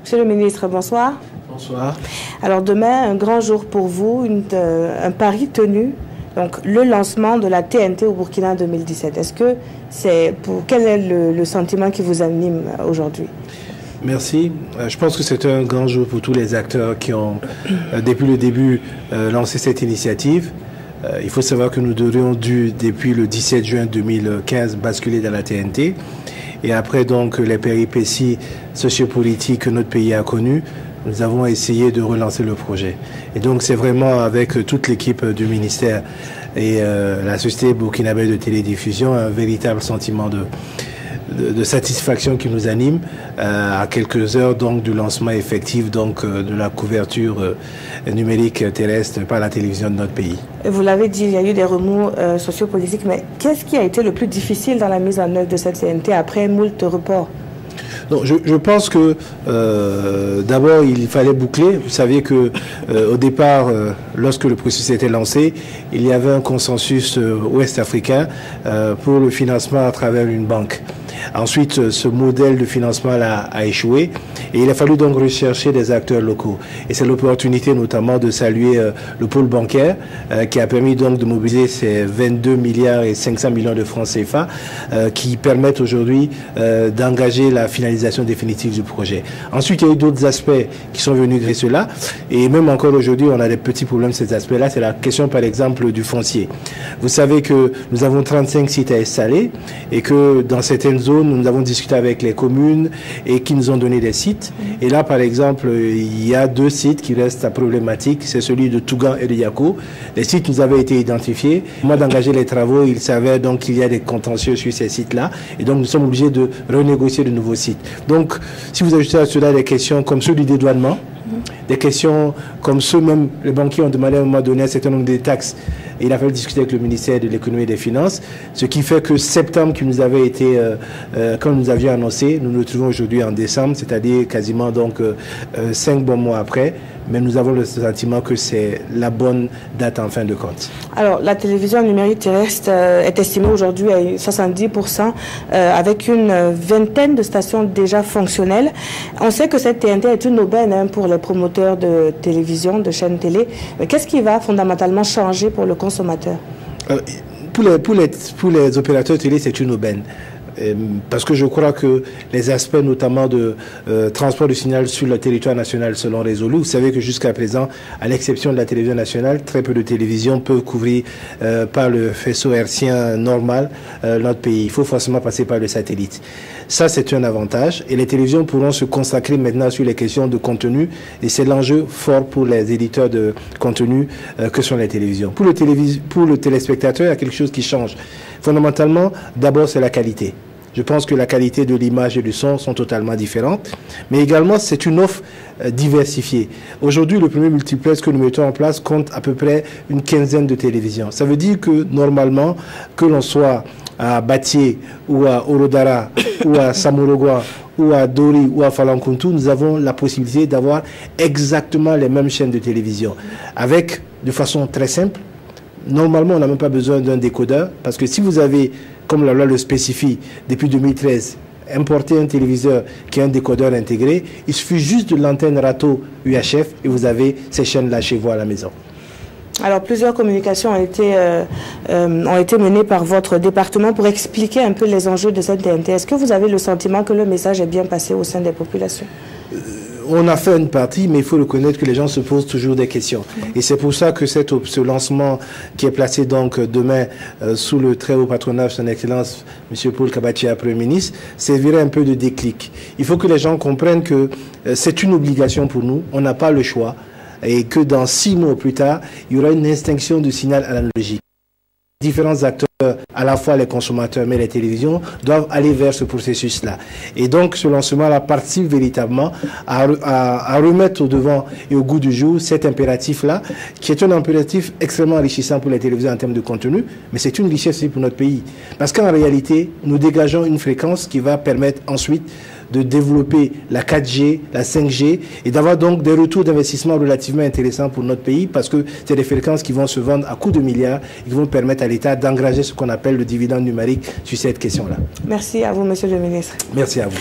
Monsieur le ministre, bonsoir. Bonsoir. Alors demain, un grand jour pour vous, un pari tenu, donc le lancement de la TNT au Burkina en 2017. Quel est le sentiment qui vous anime aujourd'hui? Merci. Je pense que c'est un grand jour pour tous les acteurs qui ont, depuis le début, lancé cette initiative. Il faut savoir que nous aurions dû, depuis le 17 juin 2015, basculer dans la TNT. Et après donc les péripéties sociopolitiques que notre pays a connues, nous avons essayé de relancer le projet. Et donc c'est vraiment avec toute l'équipe du ministère et la société burkinabé de télédiffusion un véritable sentiment de satisfaction qui nous anime à quelques heures donc du lancement effectif donc de la couverture numérique terrestre par la télévision de notre pays. Vous l'avez dit, il y a eu des remous sociopolitiques, mais qu'est-ce qui a été le plus difficile dans la mise en œuvre de cette TNT après moult reports? Non, je pense que d'abord il fallait boucler. Vous savez que au départ, lorsque le processus était lancé, il y avait un consensus ouest-africain pour le financement à travers une banque. Ensuite, ce modèle de financement a échoué et il a fallu donc rechercher des acteurs locaux. Et c'est l'opportunité notamment de saluer le pôle bancaire qui a permis donc de mobiliser ces 22 milliards et 500 millions de francs CFA qui permettent aujourd'hui d'engager la finalisation définitive du projet. Ensuite, il y a eu d'autres aspects qui sont venus grâce à cela et même encore aujourd'hui, on a des petits problèmes sur ces aspects-là. C'est la question par exemple du foncier. Vous savez que nous avons 35 sites à installer et que dans certaines zones, nous avons discuté avec les communes et qui nous ont donné des sites. Et là, par exemple, il y a 2 sites qui restent problématiques. C'est celui de Tougan et de Yako. Les sites nous avaient été identifiés. Au moment d'engager les travaux, il s'avère donc qu'il y a des contentieux sur ces sites-là. Et donc, nous sommes obligés de renégocier de nouveaux sites. Donc, si vous ajoutez à cela des questions comme ceux du dédouanement, des questions comme ceux même, les banquiers ont demandé à un moment donné un certain nombre de taxes. Et il a fallu discuter avec le ministère de l'économie et des finances, ce qui fait que septembre qui nous avait été, quand nous avions annoncé, nous nous trouvons aujourd'hui en décembre, c'est-à-dire quasiment donc 5 bons mois après, mais nous avons le sentiment que c'est la bonne date en fin de compte. Alors, la télévision numérique terrestre est estimée aujourd'hui à 70%, avec une vingtaine de stations déjà fonctionnelles. On sait que cette TNT est une aubaine pour les promoteurs de télévision, de chaînes télé. Mais qu'est-ce qui va fondamentalement changer pour le consommateur? Pour les opérateurs télé, c'est une aubaine. Parce que je crois que les aspects notamment de transport du signal sur le territoire national seront résolus. Vous savez que jusqu'à présent, à l'exception de la télévision nationale, très peu de télévisions peuvent couvrir par le faisceau hertzien normal notre pays. Il faut forcément passer par le satellite. Ça, c'est un avantage. Et les télévisions pourront se consacrer maintenant sur les questions de contenu. Et c'est l'enjeu fort pour les éditeurs de contenu que sont les télévisions. Pour le téléspectateur, il y a quelque chose qui change. Fondamentalement, d'abord, c'est la qualité. Je pense que la qualité de l'image et du son sont totalement différentes. Mais également, c'est une offre diversifiée. Aujourd'hui, le premier multiplex que nous mettons en place compte à peu près une quinzaine de télévisions. Ça veut dire que normalement, que l'on soit à Batié ou à Orodara ou à Samorogua ou à Dori ou à Falankuntu, nous avons la possibilité d'avoir exactement les mêmes chaînes de télévision. Avec, de façon très simple, normalement, on n'a même pas besoin d'un décodeur parce que si vous avez, comme la loi le spécifie depuis 2013, importer un téléviseur qui a un décodeur intégré, il suffit juste de l'antenne râteau UHF et vous avez ces chaînes-là chez vous à la maison. Alors, plusieurs communications ont été menées par votre département pour expliquer un peu les enjeux de cette TNT. Est-ce que vous avez le sentiment que le message est bien passé au sein des populations? On a fait une partie, mais il faut reconnaître que les gens se posent toujours des questions. Et c'est pour ça que ce lancement qui est placé donc demain sous le très haut patronage de son Excellence, M. Paul Kabatia, Premier ministre, servirait un peu de déclic. Il faut que les gens comprennent que c'est une obligation pour nous, on n'a pas le choix, et que dans 6 mois plus tard, il y aura une extinction du signal analogique. Différents acteurs, à la fois les consommateurs mais les télévisions, doivent aller vers ce processus-là. Et donc ce lancement-là participe véritablement à remettre au devant et au goût du jour cet impératif-là, qui est un impératif extrêmement enrichissant pour les télévisions en termes de contenu, mais c'est une richesse aussi pour notre pays. Parce qu'en réalité, nous dégageons une fréquence qui va permettre ensuite de développer la 4G, la 5G et d'avoir donc des retours d'investissement relativement intéressants pour notre pays parce que c'est des fréquences qui vont se vendre à coups de milliards et qui vont permettre à l'État d'engranger ce qu'on appelle le dividende numérique sur cette question-là. Merci à vous, Monsieur le ministre. Merci à vous.